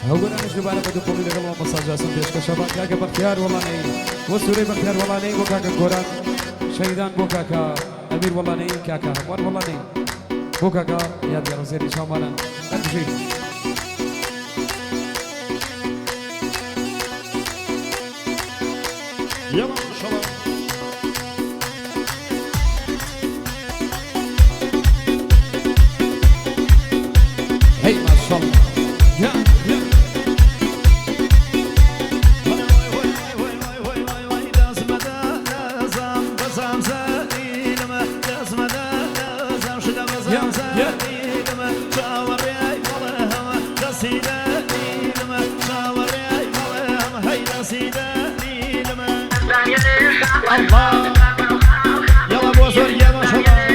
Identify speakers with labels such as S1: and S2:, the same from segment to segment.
S1: هەوگەر ئەمەش دووبارە بە دووقۆڵی لەگەڵەوە مەساجاسم پێشکەشەبا کاکە بەختیار وەڵانەی وە سوورەی بەختیار وەڵانەی بۆ کاکە گۆران شەیدان بۆ کاکە ئەمیر وەڵانەی کاکە هەموار وەڵانەی بۆ کاکە یادیارە زێری چاومانە هەربژین
S2: يلا ان شاء الله
S1: هي ما شاء الله يا
S2: الله يلا ابو زور يا ما شاء الله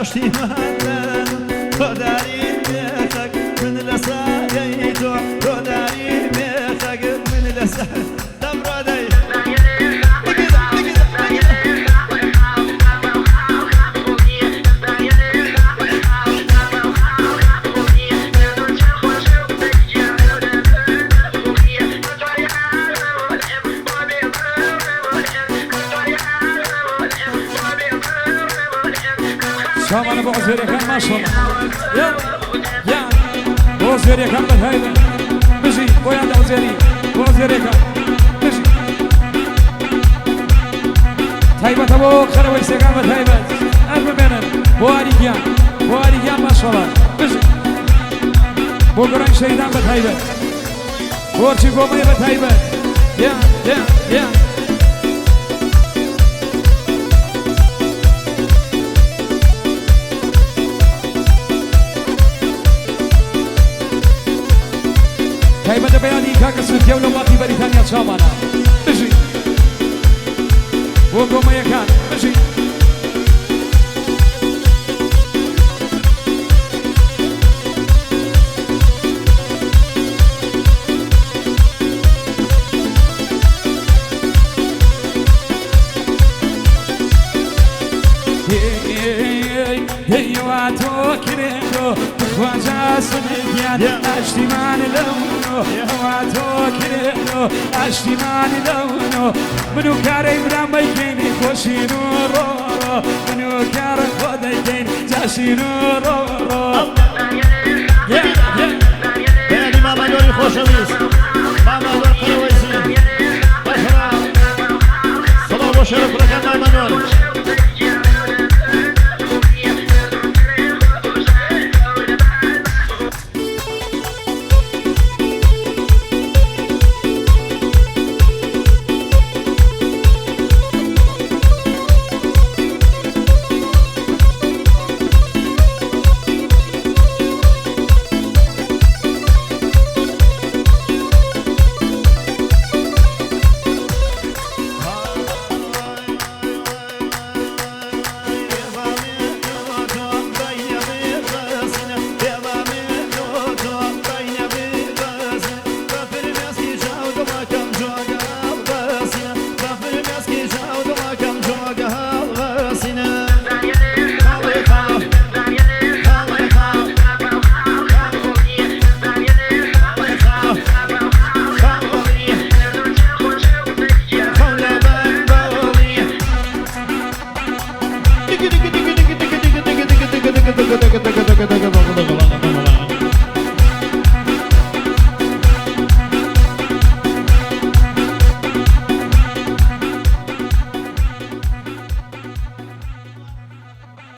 S2: پشتیمانم تو داری میخک من لسایی تو داری میخک من لسایی دمرادی
S1: شامان ابو عزيري كان ما شاء الله يا ابو عزيري كان بهايبه مشي ويا ابو عزيري ابو عزيري كان مشي تايبه ابو خروي سيغان بهايبه الف بينن بواريجان ما شاء الله مشي بو قران شيدان بهايبه بورشي قومي بهايبه يا هيبة بياني كاكا سوكيا ولواتي بريطانيا شامانا مشي وقوم يكان مشي هيواتو كريشو خواجه سنگیان اشتیمان لونو هيواتو كريشو اشتیمان لونو منو کاری برام بیکنی خوشینو رو منو کار خودی کن جاشینو رو
S2: بیانی ماما دوری خوشویست ماما دور قرویزی باشرا صلاح و شرف رکن ماما دور Digga digga digga digga digga digga digga digga digga digga digga digga digga digga